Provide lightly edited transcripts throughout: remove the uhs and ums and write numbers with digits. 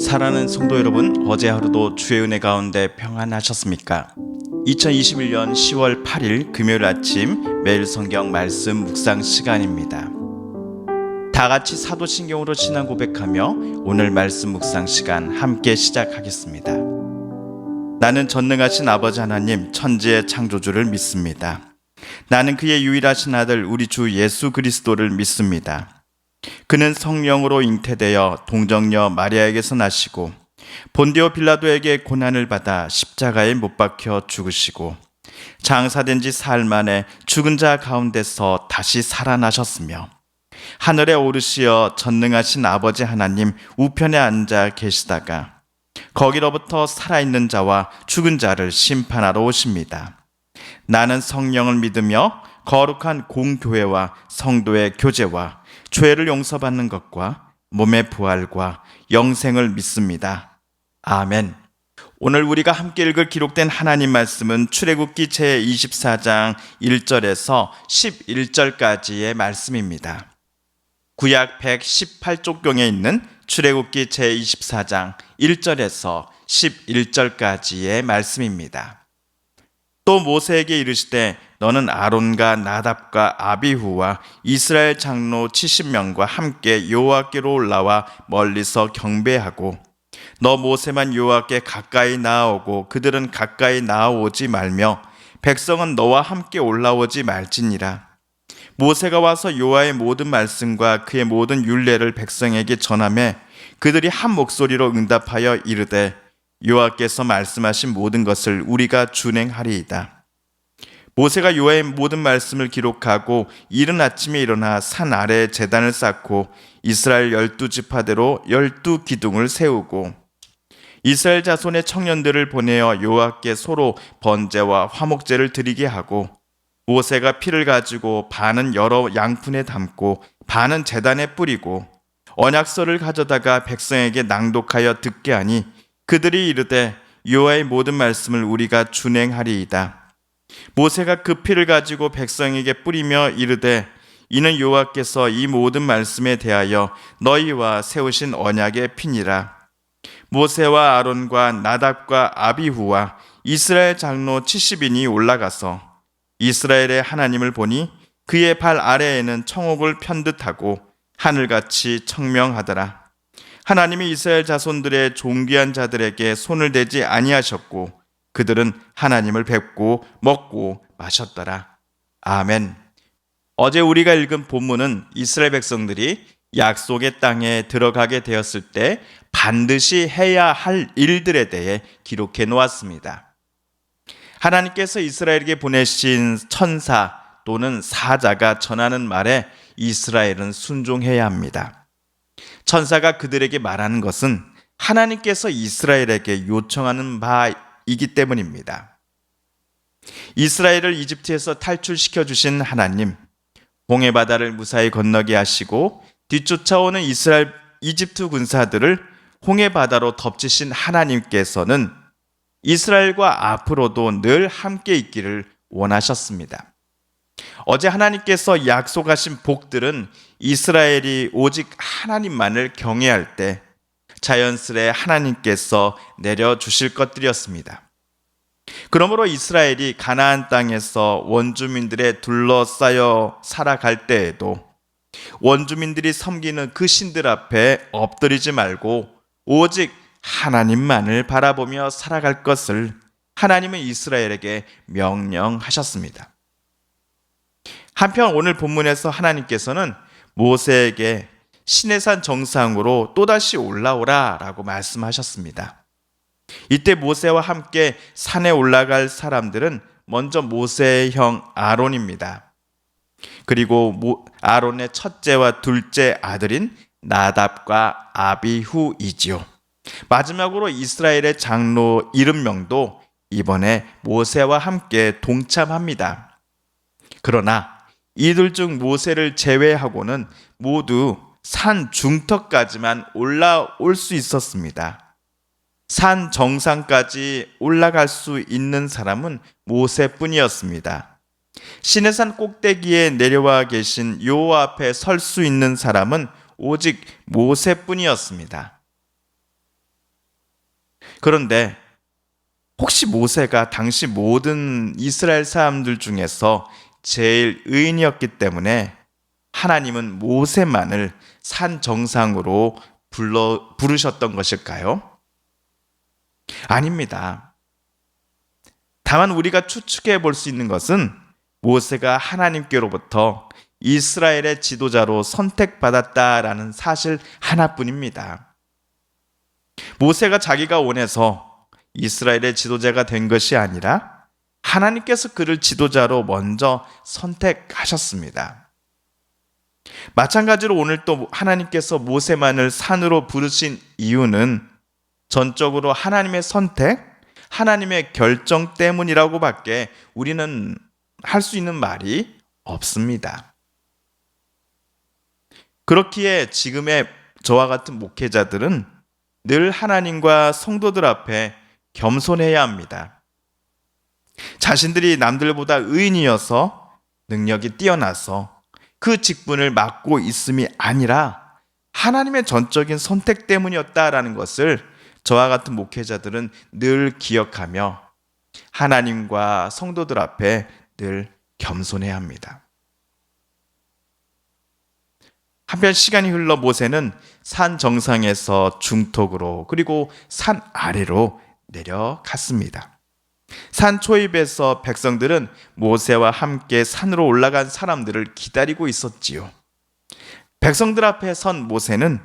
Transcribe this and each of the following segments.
사랑하는 성도 여러분, 어제 하루도 주의 은혜 가운데 평안하셨습니까? 2021년 10월 8일 금요일 아침 매일 성경 말씀 묵상 시간입니다. 다 같이 사도신경으로 신앙 고백하며 오늘 말씀 묵상 시간 함께 시작하겠습니다. 나는 전능하신 아버지 하나님 천지의 창조주를 믿습니다. 나는 그의 유일하신 아들 우리 주 예수 그리스도를 믿습니다. 그는 성령으로 잉태되어 동정녀 마리아에게서 나시고 본디오 빌라도에게 고난을 받아 십자가에 못 박혀 죽으시고 장사된 지 사흘 만에 죽은 자 가운데서 다시 살아나셨으며 하늘에 오르시어 전능하신 아버지 하나님 우편에 앉아 계시다가 거기로부터 살아있는 자와 죽은 자를 심판하러 오십니다. 나는 성령을 믿으며 거룩한 공교회와 성도의 교제와 죄를 용서받는 것과 몸의 부활과 영생을 믿습니다. 아멘. 오늘 우리가 함께 읽을 기록된 하나님 말씀은 출애굽기 제24장 1절에서 11절까지의 말씀입니다. 구약 118쪽경에 있는 출애굽기 제24장 1절에서 11절까지의 말씀입니다. 또 모세에게 이르시되 너는 아론과 나답과 아비후와 이스라엘 장로 70명과 함께 여호와께로 올라와 멀리서 경배하고 너 모세만 여호와께 가까이 나아오고 그들은 가까이 나아오지 말며 백성은 너와 함께 올라오지 말지니라. 모세가 와서 여호와의 모든 말씀과 그의 모든 율례를 백성에게 전하매 그들이 한 목소리로 응답하여 이르되 여호와께서 말씀하신 모든 것을 우리가 준행하리이다. 모세가 여호와의 모든 말씀을 기록하고 이른 아침에 일어나 산 아래에 제단을 쌓고 이스라엘 12지파대로 12기둥을 세우고 이스라엘 자손의 청년들을 보내어 여호와께 소로 번제와 화목제를 드리게 하고 모세가 피를 가지고 반은 여러 양푼에 담고 반은 제단에 뿌리고 언약서를 가져다가 백성에게 낭독하여 듣게 하니 그들이 이르되 여호와의 모든 말씀을 우리가 준행하리이다. 모세가 그 피를 가지고 백성에게 뿌리며 이르되 이는 여호와께서 이 모든 말씀에 대하여 너희와 세우신 언약의 피니라. 모세와 아론과 나답과 아비후와 이스라엘 장로 70인이 올라가서 이스라엘의 하나님을 보니 그의 발 아래에는 청옥을 편듯하고 하늘같이 청명하더라. 하나님이 이스라엘 자손들의 존귀한 자들에게 손을 대지 아니하셨고 그들은 하나님을 뵙고 먹고 마셨더라. 아멘. 어제 우리가 읽은 본문은 이스라엘 백성들이 약속의 땅에 들어가게 되었을 때 반드시 해야 할 일들에 대해 기록해 놓았습니다. 하나님께서 이스라엘에게 보내신 천사 또는 사자가 전하는 말에 이스라엘은 순종해야 합니다. 천사가 그들에게 말하는 것은 하나님께서 이스라엘에게 요청하는 바이기 때문입니다. 이스라엘을 이집트에서 탈출시켜 주신 하나님, 홍해 바다를 무사히 건너게 하시고 뒤쫓아오는 이집트 군사들을 홍해 바다로 덮치신 하나님께서는 이스라엘과 앞으로도 늘 함께 있기를 원하셨습니다. 어제 하나님께서 약속하신 복들은 이스라엘이 오직 하나님만을 경외할 때 자연스레 하나님께서 내려주실 것들이었습니다. 그러므로 이스라엘이 가나안 땅에서 원주민들에 둘러싸여 살아갈 때에도 원주민들이 섬기는 그 신들 앞에 엎드리지 말고 오직 하나님만을 바라보며 살아갈 것을 하나님은 이스라엘에게 명령하셨습니다. 한편 오늘 본문에서 하나님께서는 모세에게 시내산 정상으로 또다시 올라오라 라고 말씀하셨습니다. 이때 모세와 함께 산에 올라갈 사람들은 먼저 모세의 형 아론입니다. 그리고 아론의 첫째와 둘째 아들인 나답과 아비후이지요. 마지막으로 이스라엘의 장로 70명도 이번에 모세와 함께 동참합니다. 그러나 이들 중 모세를 제외하고는 모두 산 중턱까지만 올라올 수 있었습니다. 산 정상까지 올라갈 수 있는 사람은 모세뿐이었습니다. 시내산 꼭대기에 내려와 계신 여호와 앞에 설 수 있는 사람은 오직 모세뿐이었습니다. 그런데 혹시 모세가 당시 모든 이스라엘 사람들 중에서 제일 의인이었기 때문에 하나님은 모세만을 산 정상으로 부르셨던 것일까요? 아닙니다. 다만 우리가 추측해 볼 수 있는 것은 모세가 하나님께로부터 이스라엘의 지도자로 선택받았다라는 사실 하나뿐입니다. 모세가 자기가 원해서 이스라엘의 지도자가 된 것이 아니라 하나님께서 그를 지도자로 먼저 선택하셨습니다. 마찬가지로 오늘 또 하나님께서 모세만을 산으로 부르신 이유는 전적으로 하나님의 선택, 하나님의 결정 때문이라고 밖에 우리는 할 수 있는 말이 없습니다. 그렇기에 지금의 저와 같은 목회자들은 늘 하나님과 성도들 앞에 겸손해야 합니다. 자신들이 남들보다 의인이어서 능력이 뛰어나서 그 직분을 맡고 있음이 아니라 하나님의 전적인 선택 때문이었다라는 것을 저와 같은 목회자들은 늘 기억하며 하나님과 성도들 앞에 늘 겸손해야 합니다. 한편 시간이 흘러 모세는 산 정상에서 중턱으로 그리고 산 아래로 내려갔습니다. 산 초입에서 백성들은 모세와 함께 산으로 올라간 사람들을 기다리고 있었지요. 백성들 앞에 선 모세는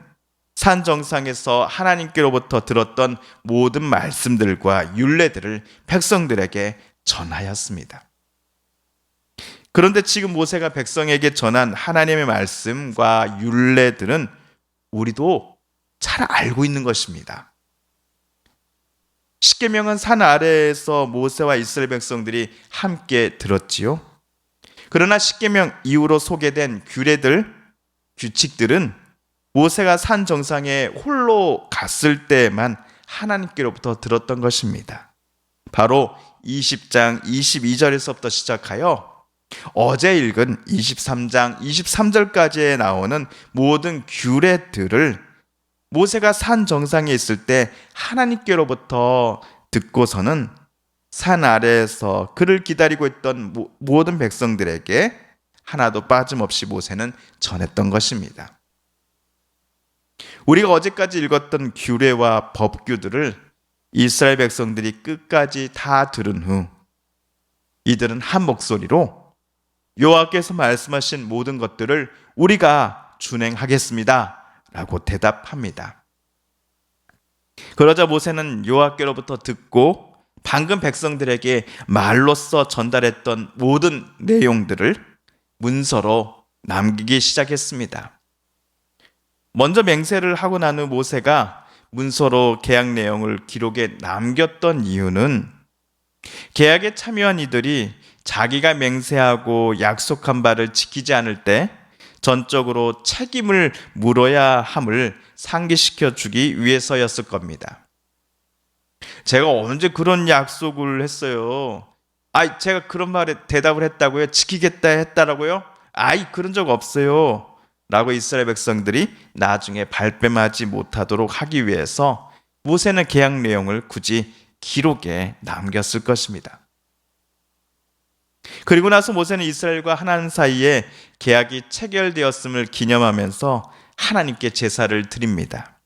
산 정상에서 하나님께로부터 들었던 모든 말씀들과 율례들을 백성들에게 전하였습니다. 그런데 지금 모세가 백성에게 전한 하나님의 말씀과 율례들은 우리도 잘 알고 있는 것입니다. 십계명은 산 아래에서 모세와 이스라엘 백성들이 함께 들었지요. 그러나 십계명 이후로 소개된 규례들, 규칙들은 모세가 산 정상에 홀로 갔을 때만 하나님께로부터 들었던 것입니다. 바로 20장 22절에서부터 시작하여 어제 읽은 23장 23절까지에 나오는 모든 규례들을 모세가 산 정상에 있을 때 하나님께로부터 듣고서는 산 아래에서 그를 기다리고 있던 모든 백성들에게 하나도 빠짐없이 모세는 전했던 것입니다. 우리가 어제까지 읽었던 규례와 법규들을 이스라엘 백성들이 끝까지 다 들은 후 이들은 한 목소리로 여호와께서 말씀하신 모든 것들을 우리가 준행하겠습니다 라고 대답합니다. 그러자 모세는 여호와께로부터 듣고 방금 백성들에게 말로써 전달했던 모든 내용들을 문서로 남기기 시작했습니다. 먼저 맹세를 하고 난 후 모세가 문서로 계약 내용을 기록에 남겼던 이유는 계약에 참여한 이들이 자기가 맹세하고 약속한 바를 지키지 않을 때 전적으로 책임을 물어야 함을 상기시켜 주기 위해서였을 겁니다. 제가 언제 그런 약속을 했어요? 제가 그런 말에 대답을 했다고요? 지키겠다 했다라고요? 그런 적 없어요. 라고 이스라엘 백성들이 나중에 발뺌하지 못하도록 하기 위해서 모세는 계약 내용을 굳이 기록에 남겼을 것입니다. 그리고 나서 모세는 이스라엘과 하나님 사이에 계약이 체결되었음을 기념하면서 하나님께 제사를 드립니다.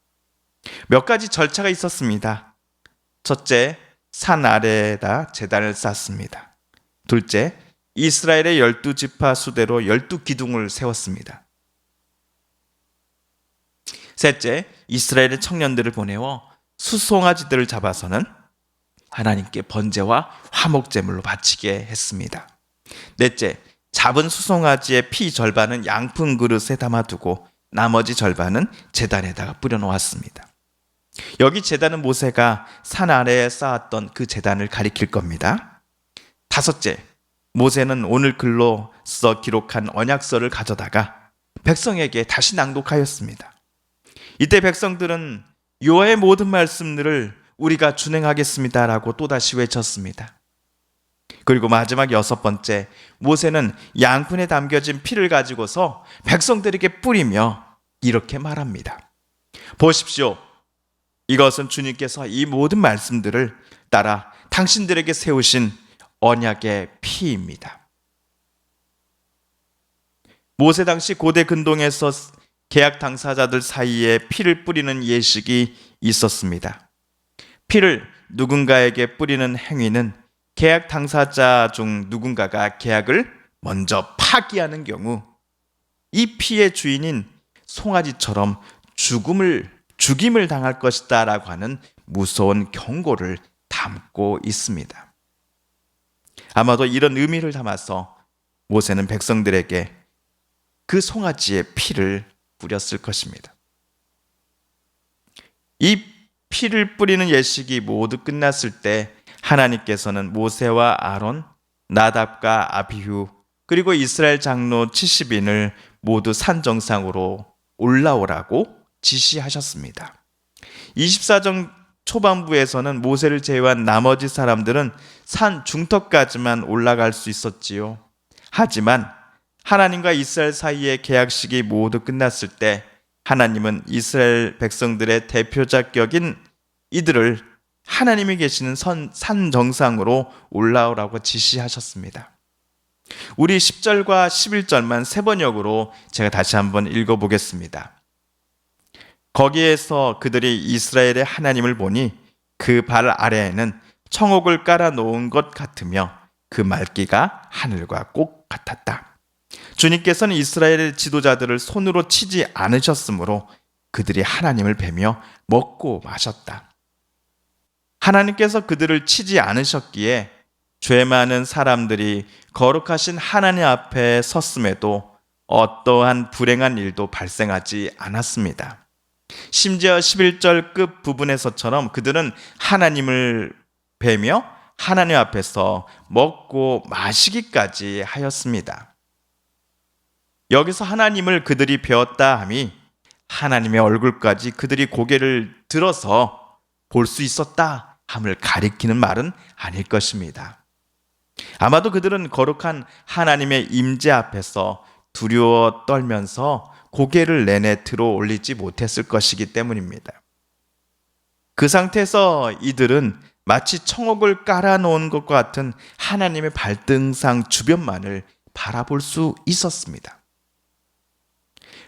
몇 가지 절차가 있었습니다. 첫째, 산 아래에다 제단을 쌓습니다. 둘째, 이스라엘의 12지파 수대로 12기둥을 세웠습니다. 셋째, 이스라엘의 청년들을 보내어 수송아지들을 잡아서는 하나님께 번제와 화목제물로 바치게 했습니다. 넷째, 잡은 수송아지의 피 절반은 양푼 그릇에 담아두고 나머지 절반은 제단에다가 뿌려놓았습니다. 여기 제단은 모세가 산 아래에 쌓았던 그 제단을 가리킬 겁니다. 다섯째, 모세는 오늘 글로 써 기록한 언약서를 가져다가 백성에게 다시 낭독하였습니다. 이때 백성들은 여호와의 모든 말씀들을 우리가 준행하겠습니다라고 또다시 외쳤습니다. 그리고 마지막 여섯 번째, 모세는 양푼에 담겨진 피를 가지고서 백성들에게 뿌리며 이렇게 말합니다. 보십시오. 이것은 주님께서 이 모든 말씀들을 따라 당신들에게 세우신 언약의 피입니다. 모세 당시 고대 근동에서 계약 당사자들 사이에 피를 뿌리는 예식이 있었습니다. 피를 누군가에게 뿌리는 행위는 계약 당사자 중 누군가가 계약을 먼저 파기하는 경우 이 피의 주인인 송아지처럼 죽임을 당할 것이다 라고 하는 무서운 경고를 담고 있습니다. 아마도 이런 의미를 담아서 모세는 백성들에게 그 송아지의 피를 뿌렸을 것입니다. 이 피를 뿌리는 예식이 모두 끝났을 때 하나님께서는 모세와 아론, 나답과 아비후 그리고 이스라엘 장로 70인을 모두 산 정상으로 올라오라고 지시하셨습니다. 24장 초반부에서는 모세를 제외한 나머지 사람들은 산 중턱까지만 올라갈 수 있었지요. 하지만 하나님과 이스라엘 사이의 계약식이 모두 끝났을 때 하나님은 이스라엘 백성들의 대표자 격인 이들을 하나님이 계시는 산 정상으로 올라오라고 지시하셨습니다. 우리 10절과 11절만 세 번역으로 제가 다시 한번 읽어보겠습니다. 거기에서 그들이 이스라엘의 하나님을 보니 그 발 아래에는 청옥을 깔아 놓은 것 같으며 그 말기가 하늘과 꼭 같았다. 주님께서는 이스라엘의 지도자들을 손으로 치지 않으셨으므로 그들이 하나님을 뵈며 먹고 마셨다. 하나님께서 그들을 치지 않으셨기에 죄 많은 사람들이 거룩하신 하나님 앞에 섰음에도 어떠한 불행한 일도 발생하지 않았습니다. 심지어 11절 끝 부분에서처럼 그들은 하나님을 뵈며 하나님 앞에서 먹고 마시기까지 하였습니다. 여기서 하나님을 그들이 배웠다 함이 하나님의 얼굴까지 그들이 고개를 들어서 볼 수 있었다 함을 가리키는 말은 아닐 것입니다. 아마도 그들은 거룩한 하나님의 임재 앞에서 두려워 떨면서 고개를 내내 들어 올리지 못했을 것이기 때문입니다. 그 상태에서 이들은 마치 청옥을 깔아놓은 것과 같은 하나님의 발등상 주변만을 바라볼 수 있었습니다.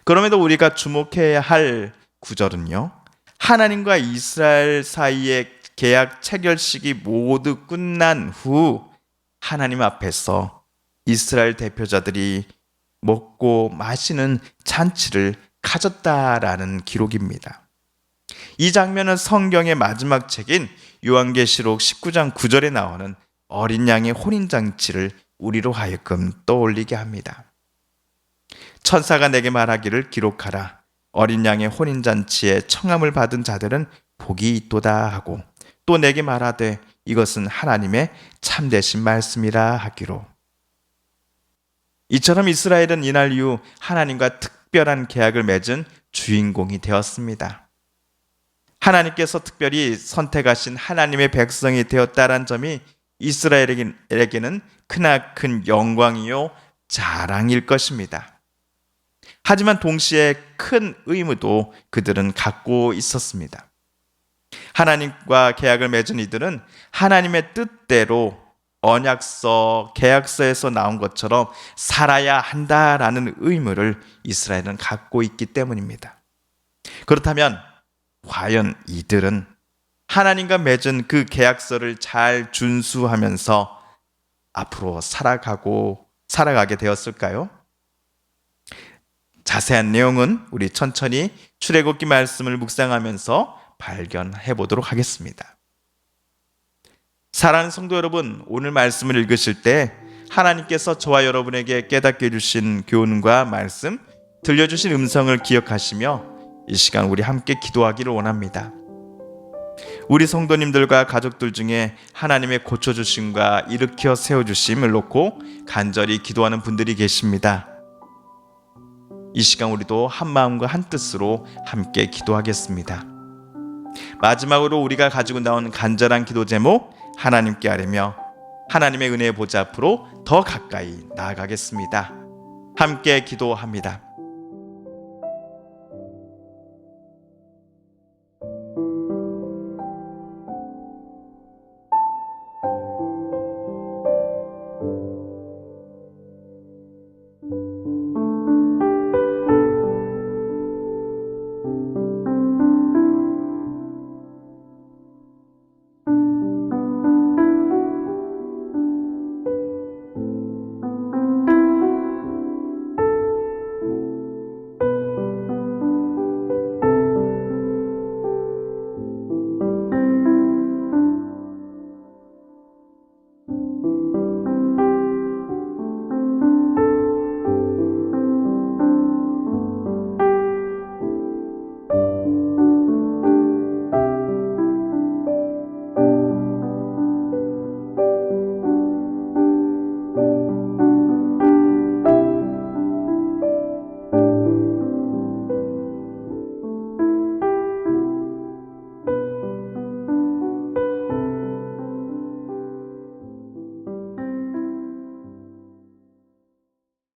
그럼에도 우리가 주목해야 할 구절은요, 하나님과 이스라엘 사이의 계약 체결식이 모두 끝난 후 하나님 앞에서 이스라엘 대표자들이 먹고 마시는 잔치를 가졌다라는 기록입니다. 이 장면은 성경의 마지막 책인 요한계시록 19장 9절에 나오는 어린 양의 혼인잔치를 우리로 하여금 떠올리게 합니다. 천사가 내게 말하기를 기록하라. 어린 양의 혼인잔치에 청함을 받은 자들은 복이 있도다 하고 또 내게 말하되 이것은 하나님의 참되신 말씀이라 하기로. 이처럼 이스라엘은 이날 이후 하나님과 특별한 계약을 맺은 주인공이 되었습니다. 하나님께서 특별히 선택하신 하나님의 백성이 되었다는 점이 이스라엘에게는 크나큰 영광이요 자랑일 것입니다. 하지만 동시에 큰 의무도 그들은 갖고 있었습니다. 하나님과 계약을 맺은 이들은 하나님의 뜻대로 언약서, 계약서에서 나온 것처럼 살아야 한다라는 의무를 이스라엘은 갖고 있기 때문입니다. 그렇다면 과연 이들은 하나님과 맺은 그 계약서를 잘 준수하면서 앞으로 살아가게 되었을까요? 자세한 내용은 우리 천천히 출애굽기 말씀을 묵상하면서 발견해 보도록 하겠습니다. 사랑하는 성도 여러분, 오늘 말씀을 읽으실 때 하나님께서 저와 여러분에게 깨닫게 해주신 교훈과 말씀, 들려주신 음성을 기억하시며 이 시간 우리 함께 기도하기를 원합니다. 우리 성도님들과 가족들 중에 하나님의 고쳐주심과 일으켜 세워주심을 놓고 간절히 기도하는 분들이 계십니다. 이 시간 우리도 한 마음과 한 뜻으로 함께 기도하겠습니다. 마지막으로 우리가 가지고 나온 간절한 기도 제목 하나님께 아뢰며 하나님의 은혜의 보좌 앞으로 더 가까이 나아가겠습니다. 함께 기도합니다.